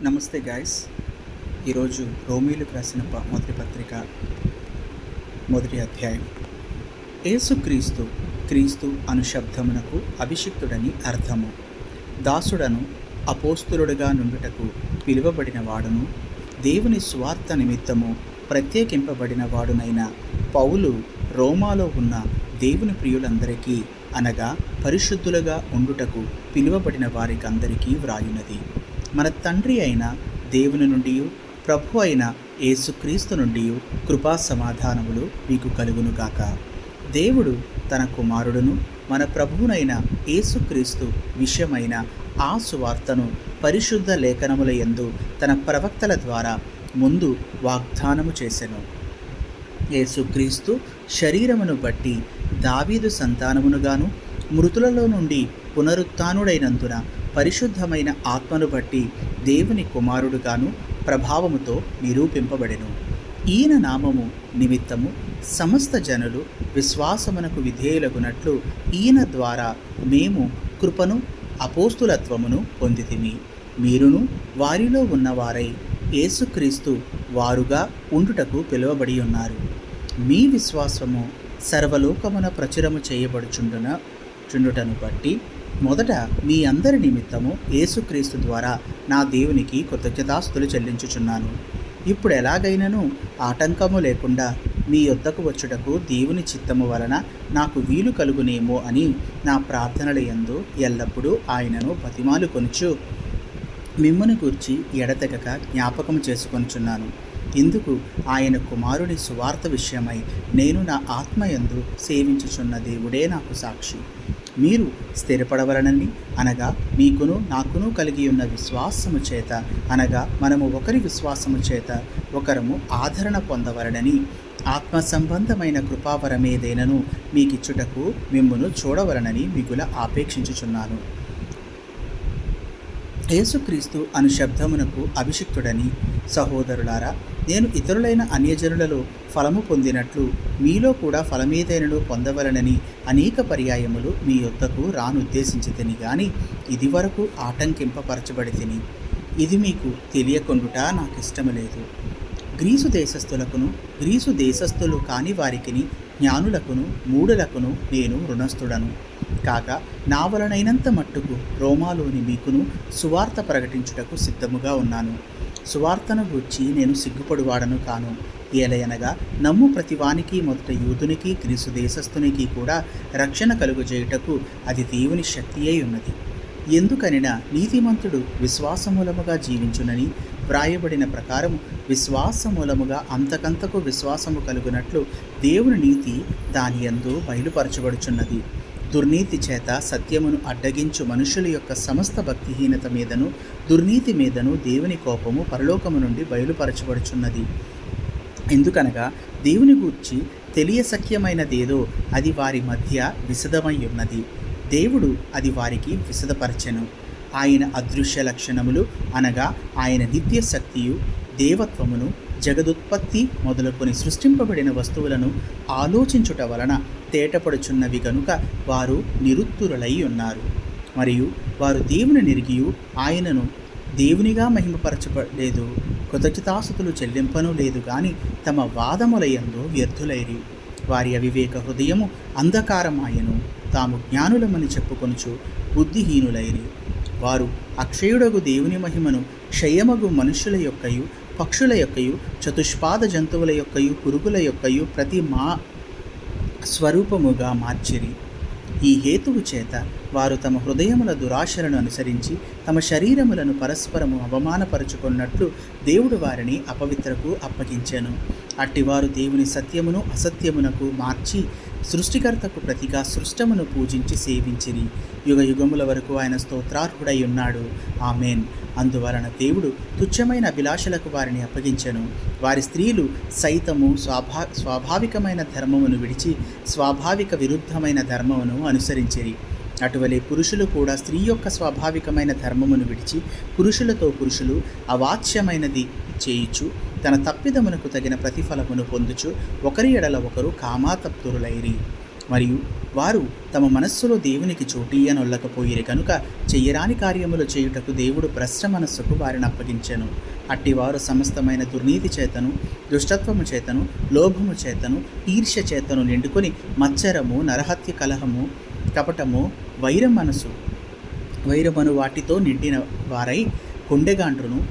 నమస్తే గాయస్. ఈరోజు రోమీలకు రాసిన మొదటి పత్రిక మొదటి అధ్యాయం. యేసుక్రీస్తు క్రీస్తు అను శబ్దమునకు అభిషిక్తుడని అర్థము. దాసుడను అపోస్తులుడుగా నుండుటకు పిలువబడిన వాడును, దేవుని సువార్త నిమిత్తము ప్రత్యేకింపబడిన వాడునైన పౌలు రోమాలో ఉన్న దేవుని ప్రియులందరికీ అనగా పరిశుద్ధులుగా ఉండుటకు పిలువబడిన వారికందరికీ వ్రాయున్నది. మన తండ్రి అయిన దేవుని నుండి ప్రభు అయిన యేసుక్రీస్తు నుండి కృపా సమాధానములు మీకు కలుగునుగాక. దేవుడు తన కుమారుడును మన ప్రభువునైన యేసుక్రీస్తు విషయమైన ఆ సువార్తను పరిశుద్ధ లేఖనముల యందు తన ప్రవక్తల ద్వారా ముందు వాగ్దానము చేసెను. యేసుక్రీస్తు శరీరమును బట్టి దావీదు సంతానమునుగాను, మృతులలో నుండి పునరుత్థానుడైనందున పరిశుద్ధమైన ఆత్మను బట్టి దేవుని కుమారుడుగాను ప్రభావముతో నిరూపింపబడెను. ఈయన నామము నిమిత్తము సమస్త జనులు విశ్వాసమునకు విధేయులగునట్లు ఈయన ద్వారా మేము కృపను అపోస్తులత్వమును పొందితిమి. మీరును వారిలో ఉన్నవారై యేసుక్రీస్తు వారుగా ఉండుటకు పిలువబడి ఉన్నారు. మీ విశ్వాసము సర్వలోకమున ప్రచురము చేయబడుచుండుటను బట్టి మొదట మీ అందరి నిమిత్తము యేసుక్రీస్తు ద్వారా నా దేవునికి కృతజ్ఞతాస్తుతులు చెల్లించుచున్నాను. ఇప్పుడు ఎలాగైనను ఆటంకము లేకుండా మీ యొద్దకు వచ్చుటకు దేవుని చిత్తము వలన నాకు వీలు కలుగునేమో అని నా ప్రార్థనల యందు ఎల్లప్పుడూ ఆయనను బతిమాలు కొనుచు మిమ్మును గూర్చి ఎడతెగక జ్ఞాపకం చేసుకొనుచున్నాను. ఇందుకు ఆయన కుమారుని సువార్త విషయమై నేను నా ఆత్మయందు సేవించుచున్న దేవుడే నాకు సాక్షి. మీరు స్థిరపడవలనని అనగా మీకును నాకును కలిగి ఉన్న విశ్వాసము చేత అనగా మనము ఒకరి విశ్వాసము చేత ఒకరము ఆదరణ పొందవలనని ఆత్మ సంబంధమైన కృపావరమేదైనను మీకిచ్చుటకు మిమ్మును చూడవలనని మిగుల ఆపేక్షించుచున్నాను. యేసుక్రీస్తు అను శబ్దమునకు అభిషిక్తుడని సహోదరులారా, నేను ఇతరులైన అన్యజనులలో ఫలము పొందినట్లు మీలో కూడా ఫలమేదైనను పొందవలనని అనేక పర్యాయములు మీ యొద్దకు రానుద్దేశించితిని గాని ఇది వరకు ఆటంకింపపరచబడి తిని. ఇది మీకు తెలియకుండుట నాకు ఇష్టము లేదు. గ్రీసు దేశస్థులకును గ్రీసు దేశస్థులు కాని వారికిని జ్ఞానులకును మూఢులకును నేను రుణస్థుడను. కాగా నా వలనైనంత మట్టుకు రోమాలోని మీకును సువార్త ప్రకటించుటకు సిద్ధముగా ఉన్నాను. సువార్తను గూర్చి నేను సిగ్గుపడువాడను కాను. ఏలయనగా నమ్ము ప్రతివానికి మొదట యూదునికి గ్రీసు దేశస్థునికి కూడా రక్షణ కలుగజేయుటకు అది దేవుని శక్తి అయి ఉన్నది. ఎందుకనినా నీతిమంతుడు విశ్వాసమూలముగా జీవించునని వ్రాయబడిన ప్రకారము విశ్వాసమూలముగా అంతకంతకు విశ్వాసము కలుగునట్లు దేవుని నీతి దాని యందు బయలుపరచబడుచున్నది. దుర్నీతి చేత సత్యమును అడ్డగించు మనుషుల యొక్క సమస్త భక్తిహీనత మీదను దుర్నీతి మీదను దేవుని కోపము పరలోకము నుండి బయలుపరచబడుచున్నది. ఎందుకనగా దేవుని గూర్చి తెలియశక్యమైనదేదో అది వారి మధ్య విశదమై ఉన్నది. దేవుడు అది వారికి విశదపరచెను. ఆయన అదృశ్య లక్షణములు అనగా ఆయన నిత్య శక్తియు దేవత్వమును జగదుత్పత్తి మొదలుకొని సృష్టింపబడిన వస్తువులను ఆలోచించుట వలన తేటపడుచున్నవి గనుక వారు నిరుత్తురులై ఉన్నారు. మరియు వారు దేవుని నెరిగియు ఆయనను దేవునిగా మహిమపరచబడలేదు, కృతజ్ఞతాస్తుతులు చెల్లింపను లేదు గాని తమ వాదములయందు వ్యర్థులైరి. వారి అవివేక హృదయము అంధకారమాయను, తాము జ్ఞానులమని చెప్పుకొనుచు బుద్ధిహీనులైరి. వారు అక్షయుడగు దేవుని మహిమను క్షయమగు మనుష్యుల యొక్కయు పక్షుల యొక్కయు చతుష్పాద జంతువుల యొక్కయు పురుగుల యొక్కయు ప్రతి స్వరూపముగా మార్చిరి. ఈ హేతువు చేత వారు తమ హృదయముల దురాశలను అనుసరించి తమ శరీరములను పరస్పరము అవమానపరుచుకున్నట్లు దేవుడు వారిని అపవిత్రకు అప్పగించెను. అట్టివారు దేవుని సత్యమును అసత్యమునకు మార్చి సృష్టికర్తకు ప్రతిగా సృష్టమును పూజించి సేవించిరి. యుగ యుగముల వరకు ఆయన స్తోత్రార్హుడై ఉన్నాడు. ఆమేన్. అందువలన దేవుడు తుచ్చమైన అభిలాషలకు వారిని అప్పగించెను. వారి స్త్రీలు సైతము స్వాభావికమైన ధర్మమును విడిచి స్వాభావిక విరుద్ధమైన ధర్మమును అనుసరించిరి. అటువలే పురుషులు కూడా స్త్రీ యొక్క స్వాభావికమైన ధర్మమును విడిచి పురుషులతో పురుషులు అవాచ్యమైనది చేయుచు తన తప్పిదమునకు తగిన ప్రతిఫలమును పొందుచు ఒకరి ఎడల ఒకరు కామాతప్తురులైరి. మరియు వారు తమ మనస్సులో దేవునికి చోటీయనొల్లకపోయిరి కనుక చెయ్యరాని కార్యములు చేయుటకు దేవుడు భ్రష్ట మనస్సుకు వారిని అప్పగించెను. అట్టివారు సమస్తమైన దుర్నీతి చేతను, దుష్టత్వము చేతను, లోభము చేతను, ఈర్ష్య చేతను నిండుకొని మత్సరము, నరహత్య, కలహము, కపటము, వైరమను వాటితో నిండిన వారై కొండెగాండ్రును,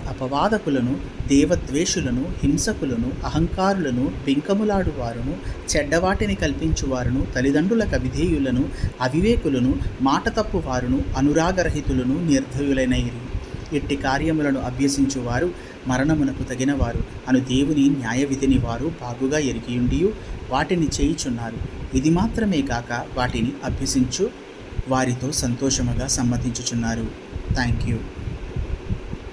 అపవాదకులను, దేవద్వేషులను, హింసకులను, అహంకారులను, పెంకములాడువారును, చెడ్డవాటిని కల్పించువారును, తల్లిదండ్రులకు అవిధేయులను, అవివేకులను, మాట తప్పువారును, అనురాగరహితులను, నిర్దయులైనైరి. ఇట్టి కార్యములను అభ్యసించువారు మరణమునకు తగినవారు అను దేవుని న్యాయ విధిని వారు బాగుగా ఎరిగియుండియు వాటిని చేయుచున్నారు. ఇది మాత్రమే కాక వాటిని అభ్యసించు వారితో సంతోషముగా సమ్మతించుచున్నారు. Thank you.